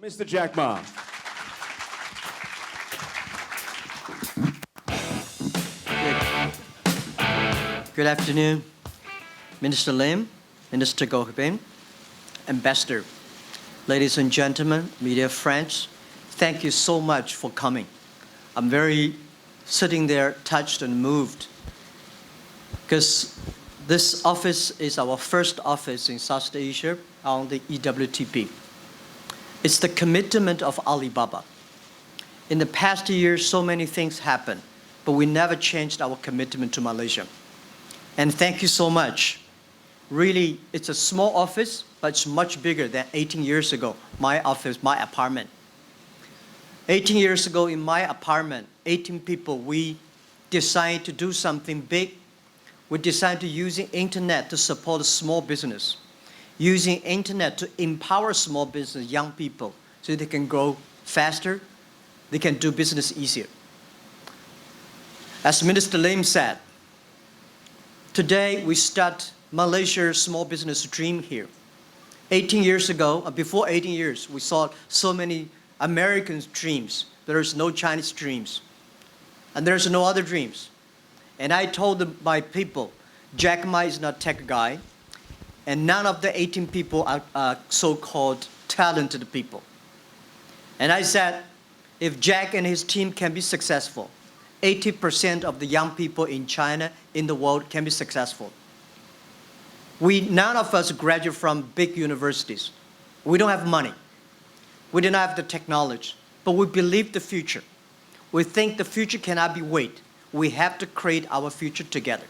Mr. Jack Ma. Good afternoon, Minister Lim, Minister Goh Bin, Ambassador, ladies and gentlemen, media friends, thank you so much for coming. I'm very sitting there touched and moved because this office is our first office in South Asia on the EWTP. It's the commitment of Alibaba. In the past year, so many things happened, but we never changed our commitment to Malaysia. And thank you so much. Really, it's a small office, but it's much bigger than 18 years ago, my office, my apartment. 18 years ago in my apartment, 18 people, we decided to do something big. We decided to use the internet to support a small business, using internet to empower small business, young people, so they can grow faster, they can do business easier. As Minister Lim said, today we start Malaysia's small business dream here. 18 years ago, before 18 years, we saw so many American dreams. There is no Chinese dreams. And there's no other dreams. And I told my people, Jack Ma is not a tech guy, and none of the 18 people are so-called talented people. And I said, if Jack and his team can be successful, 80% of the young people in China, in the world, can be successful. None of us graduate from big universities. We don't have money. We don't have the technology, but we believe the future. We think the future cannot be wait. We have to create our future together.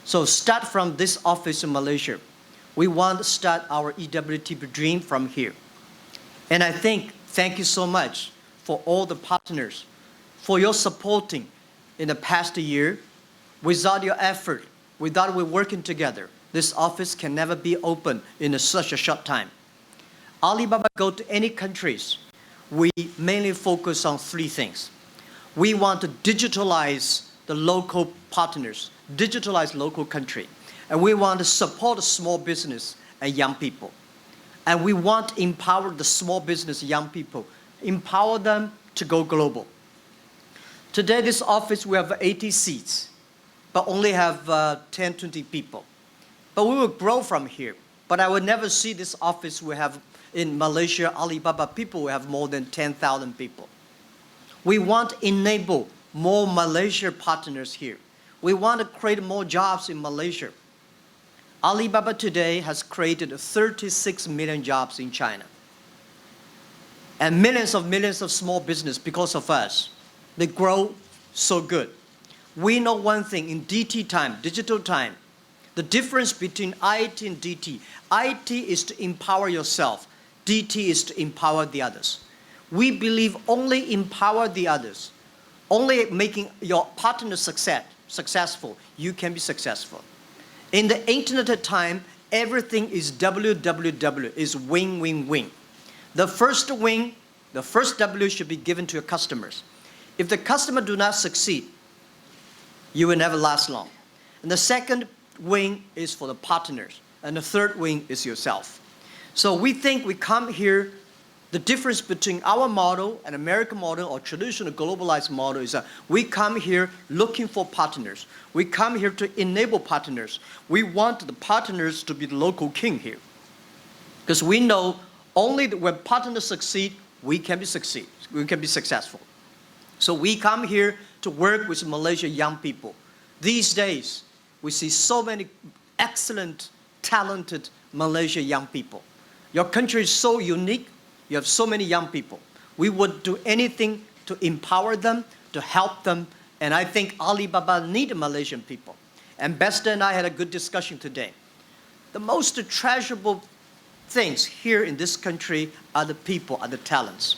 So start from this office in Malaysia. We want to start our EWTP dream from here. And I think, thank you so much for all the partners, for your supporting in the past year. Without your effort, without we working together, this office can never be open in such a short time. Alibaba go to any countries, we mainly focus on three things. We want to digitalize the local partners, digitalize local country, and we want to support small business and young people. And we want to empower the small business young people, empower them to go global. Today, this office, we have 80 seats, but only have 10, 20 people. But we will grow from here. But I would never see this office we have in Malaysia, Alibaba people, we have more than 10,000 people. We want to enable more Malaysia partners here. We want to create more jobs in Malaysia. Alibaba today has created 36 million jobs in China. And millions of small business because of us. They grow so good. We know one thing, in DT time, digital time, the difference between IT and DT. IT is to empower yourself. DT is to empower the others. We believe only empower the others, only making your partner successful, you can be successful. In the internet time, everything is www, is win-win-win. The first win, the first W should be given to your customers. If the customer do not succeed, you will never last long. And the second win is for the partners. And the third win is yourself. So we think we come here, the difference between our model and American model or traditional globalized model is that we come here looking for partners. We come here to enable partners. We want the partners to be the local king here. Because we know only when partners succeed, we can be successful. So we come here to work with Malaysian young people. These days, we see so many excellent, talented Malaysian young people. Your country is so unique. You have so many young people. We would do anything to empower them, to help them. And I think Alibaba needs Malaysian people. Ambassador and I had a good discussion today. The most treasurable things here in this country are the people, are the talents.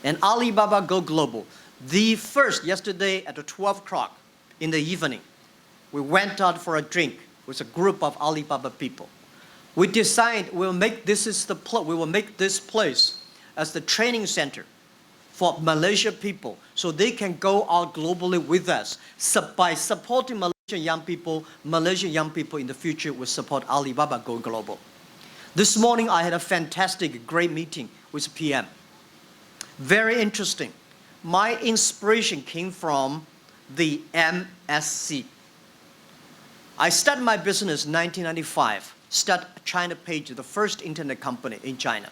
And Alibaba go global. The first, yesterday at 12 o'clock in the evening, we went out for a drink with a group of Alibaba people. We decided we will make this place as the training center for Malaysian people so they can go out globally with us. By supporting Malaysian young people in the future will support Alibaba go global. This morning I had a fantastic, great meeting with PM. Very interesting. My inspiration came from the MSC. I started my business in 1995, started China Page, the first internet company in China.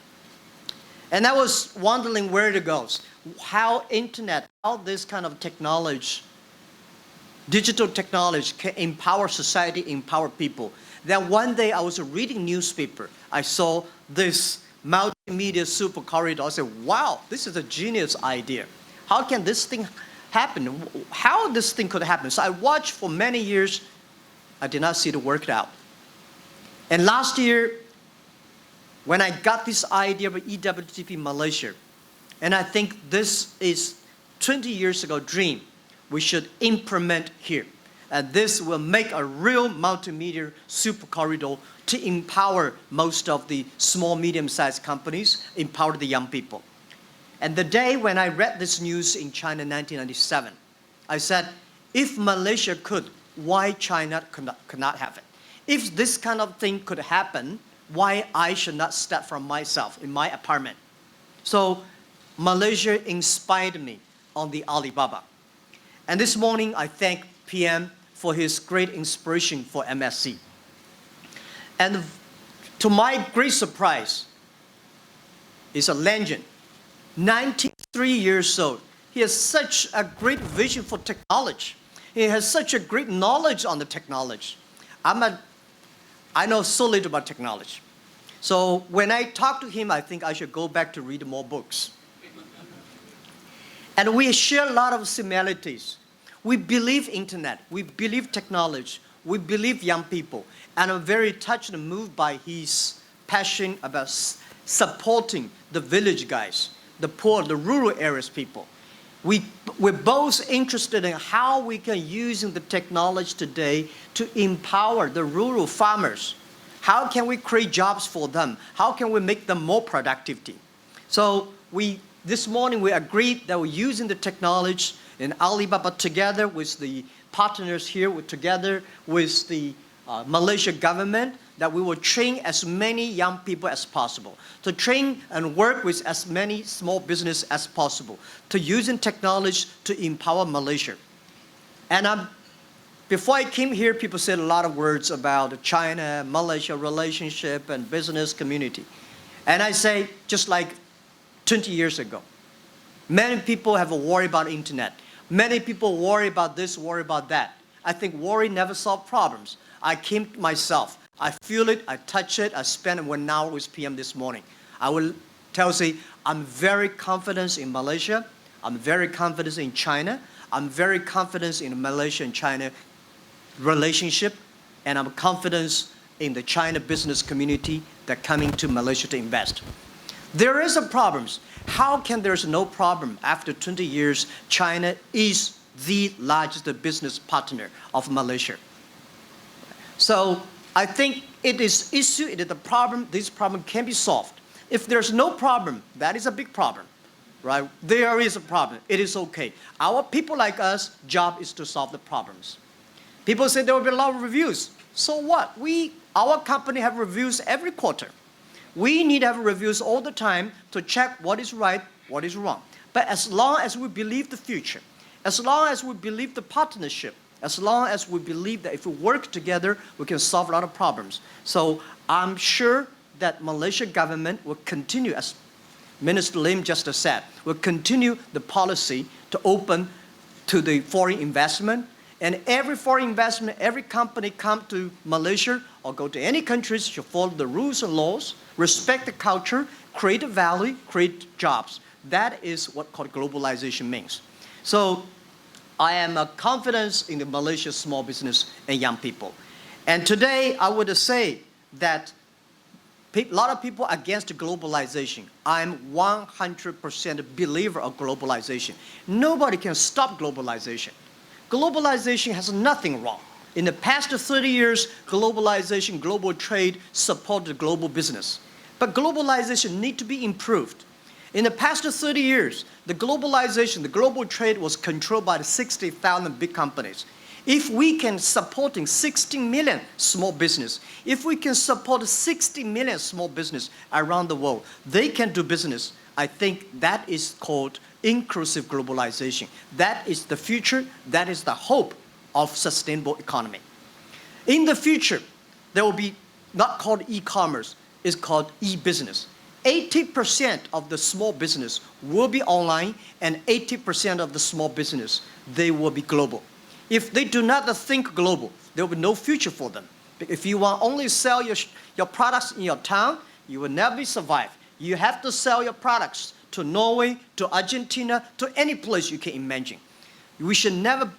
And I was wondering where it goes, how internet, how this kind of technology, digital technology can empower society, empower people. Then one day I was reading newspaper. I saw this multimedia super corridor. I said, wow, this is a genius idea. How can this thing happen? How this thing could happen? So I watched for many years. I did not see it worked out. And last year, when I got this idea of EWTP Malaysia, and I think this is 20 years ago dream we should implement here. And this will make a real multimedia super corridor to empower most of the small, medium-sized companies, empower the young people. And the day when I read this news in China in 1997, I said, if Malaysia could, why China could not have it? If this kind of thing could happen, why I should not start from myself in my apartment? So Malaysia inspired me on the Alibaba. And this morning, I thank PM for his great inspiration for MSC. And to my great surprise, he's a legend. 93 years old. He has such a great vision for technology. He has such a great knowledge on the technology. I know so little about technology. So when I talk to him, I think I should go back to read more books. And we share a lot of similarities. We believe internet, we believe technology, we believe young people. And I'm very touched and moved by his passion about supporting the village guys, the poor, the rural areas people. We're both interested in how we can use the technology today to empower the rural farmers. How can we create jobs for them? How can we make them more productivity? So this morning we agreed that we're using the technology in Alibaba together with the partners here, together with the Malaysia government, that we will train as many young people as possible, to train and work with as many small business as possible, to using technology to empower Malaysia. And before I came here, people said a lot of words about the China-Malaysia relationship and business community. And I say, just like 20 years ago, many people have a worry about internet. Many people worry about this, worry about that. I think worry never solves problems. I came myself. I feel it, I touch it, I spent 1 hour with PM this morning. I will say, I'm very confident in Malaysia, I'm very confident in China, I'm very confident in Malaysia and China relationship, and I'm confident in the China business community that coming to Malaysia to invest. There is a problem. How can there's no problem after 20 years, China is the largest business partner of Malaysia. So I think it is issue, it is the problem, this problem can be solved. If there's no problem, that is a big problem, right? There is a problem, it is okay. Our people like us, job is to solve the problems. People say there will be a lot of reviews. So what? Our company have reviews every quarter. We need to have reviews all the time to check what is right, what is wrong. But as long as we believe the future, as long as we believe the partnership, as long as we believe that if we work together, we can solve a lot of problems. So I'm sure that Malaysia government will continue, as Minister Lim just said, will continue the policy to open to the foreign investment. And every foreign investment, every company come to Malaysia or go to any countries should follow the rules and laws, respect the culture, create value, create jobs. That is what called globalization means. So I am confident in the Malaysia small business and young people. And today I would say that a lot of people are against globalization. I'm 100% believer of globalization. Nobody can stop globalization. Globalization has nothing wrong. In the past 30 years, globalization, global trade supported global business. But globalization needs to be improved. In the past 30 years, the globalization, the global trade was controlled by the 60,000 big companies. If we can support 16 million small business, if we can support 60 million small business around the world, they can do business I think that is called inclusive globalization. That is the future. That is the hope of sustainable economy. In the future, there will be not called e-commerce, it's called e-business. 80% of the small business will be online, and 80% of the small business, they will be global. If they do not think global, there will be no future for them. If you want only sell your products in your town, you will never survive. You have to sell your products to Norway, to Argentina, to any place you can imagine. We should never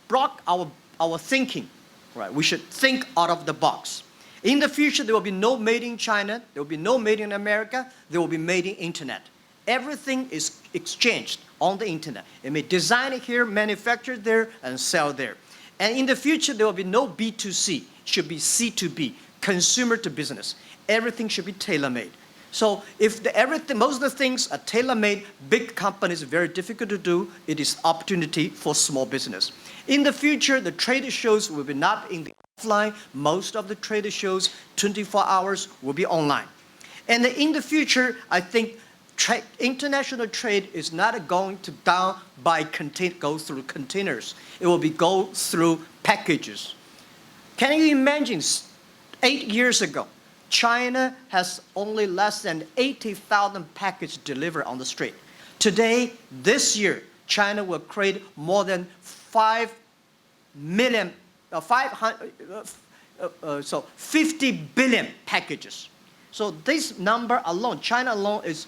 block our thinking, right? We should think out of the box. In the future, there will be no made in China, there will be no made in America, there will be made in internet. Everything is exchanged on the internet. It may design it here, manufacture there, and sell there. And in the future, there will be no B2C. It should be C2B, consumer to business. Everything should be tailor-made. So if most of the things are tailor-made, big companies are very difficult to do. It is opportunity for small business. In the future, the trade shows will be not in the offline. Most of the trade shows, 24 hours, will be online. And in the future, I think international trade is not going to go through containers. It will go through packages. Can you imagine 8 years ago, China has only less than 80,000 packages delivered on the street. Today, this year, China will create more than 50 billion packages. So this number alone, China alone, is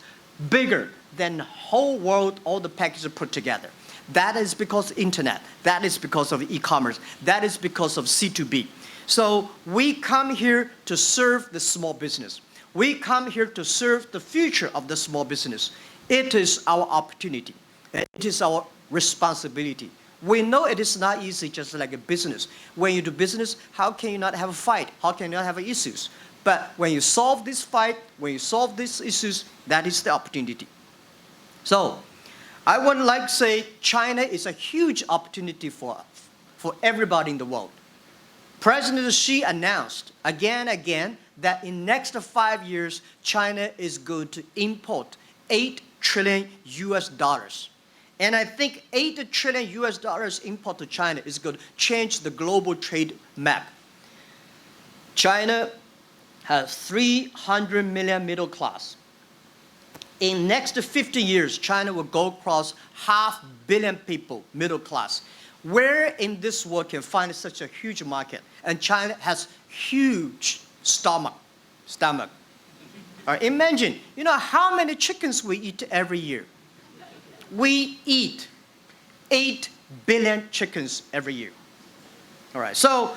bigger than the whole world, all the packages put together. That is because of internet. That is because of e-commerce. That is because of C2B. So we come here to serve the small business. We come here to serve the future of the small business. It is our opportunity. It is our responsibility. We know it is not easy, just like a business. When you do business, how can you not have a fight? How can you not have issues? But when you solve this fight, when you solve these issues, that is the opportunity. So I would like to say China is a huge opportunity for everybody in the world. President Xi announced again and again that in next 5 years, China is going to import $8 trillion US dollars. And I think $8 trillion US dollars import to China is going to change the global trade map. China has 300 million middle class. In next 50 years, China will go across 500 million people, middle class. Where in this world can find such a huge market? And China has huge stomach. Imagine, how many chickens we eat every year? We eat 8 billion chickens every year. All right, so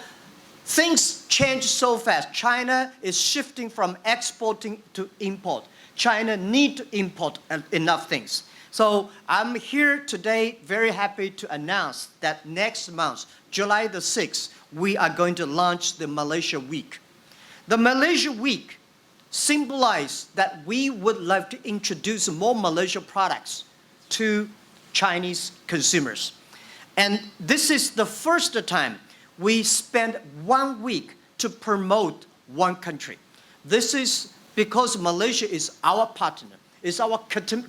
things change so fast. China is shifting from exporting to import. China needs to import enough things. So I'm here today very happy to announce that next month, July the 6th, we are going to launch the Malaysia Week. The Malaysia Week symbolizes that we would like to introduce more Malaysia products to Chinese consumers. And this is the first time we spend 1 week to promote one country. This is because Malaysia is our partner. It's our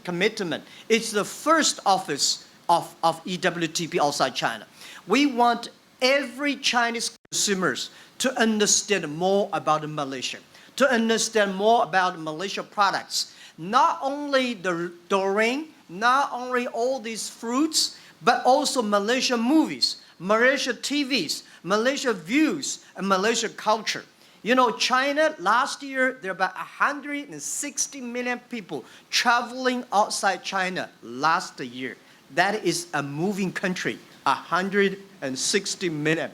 commitment. It's the first office of EWTP outside China. We want every Chinese consumers to understand more about Malaysia, to understand more about Malaysia products. Not only the durian, not only all these fruits, but also Malaysia movies, Malaysia TVs, Malaysia views, and Malaysia culture. China, last year, there were about 160 million people traveling outside China last year. That is a moving country, 160 million.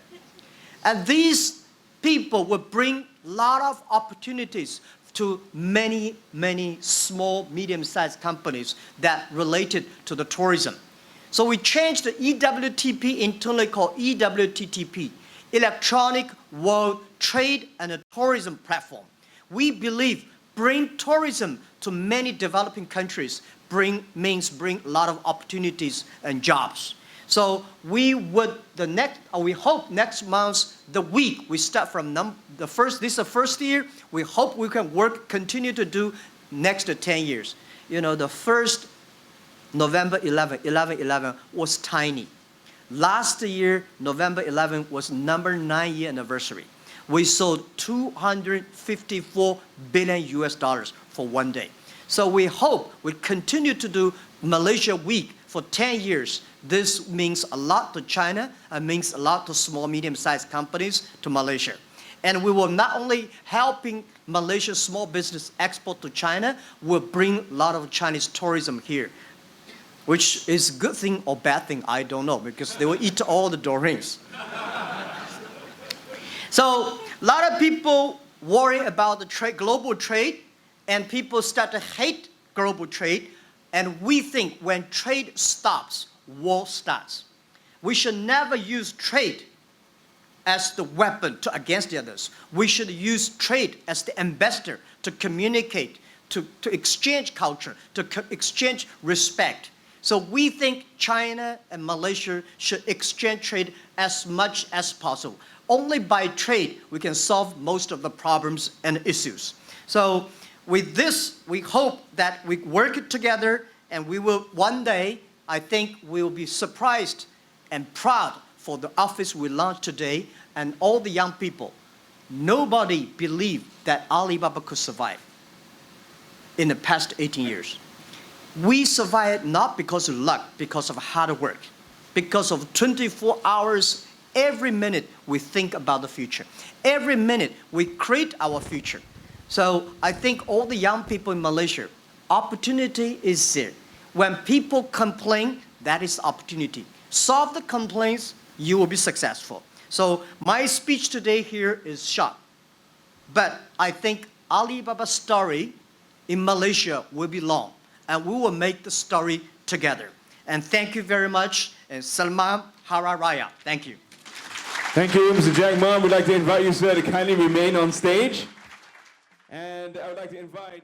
And these people will bring a lot of opportunities to many, many small, medium-sized companies that related to the tourism. So we changed the EWTP internally called EWTTP, Electronic World Trade and Tourism Platform. We believe bring tourism to many developing countries means bring a lot of opportunities and jobs. So we hope next month, the week, we start from this is the first year. We hope we can continue to do next 10 years. the first November 11 was tiny. Last year, November 11 was number 9-year anniversary. We sold 254 billion US dollars for one day. So we hope we continue to do Malaysia Week for 10 years. This means a lot to China and means a lot to small, medium-sized companies to Malaysia. And we will not only helping Malaysia's small business export to China, we'll bring a lot of Chinese tourism here, which is a good thing or bad thing, I don't know, because they will eat all the durians. So a lot of people worry about the global trade, and people start to hate global trade. And we think when trade stops, war starts. We should never use trade as the weapon against the others. We should use trade as the ambassador to communicate, to exchange culture, to exchange respect. So we think China and Malaysia should exchange trade as much as possible. Only by trade we can solve most of the problems and issues. So with this, we hope that we work together, and we will one day, I think we will be surprised and proud for the office we launched today and all the young people. Nobody believed that Alibaba could survive in the past 18 years. We survived not because of luck, because of hard work, because of 24 hours, every minute we think about the future. Every minute we create our future. So I think all the young people in Malaysia, opportunity is there. When people complain, that is opportunity. Solve the complaints, you will be successful. So my speech today here is short. But I think Alibaba's story in Malaysia will be long, and we will make the story together. And thank you very much, and Selamat Hari Raya. Thank you. Thank you, Mr. Jack Ma. We'd like to invite you, sir, to kindly remain on stage. And I would like to invite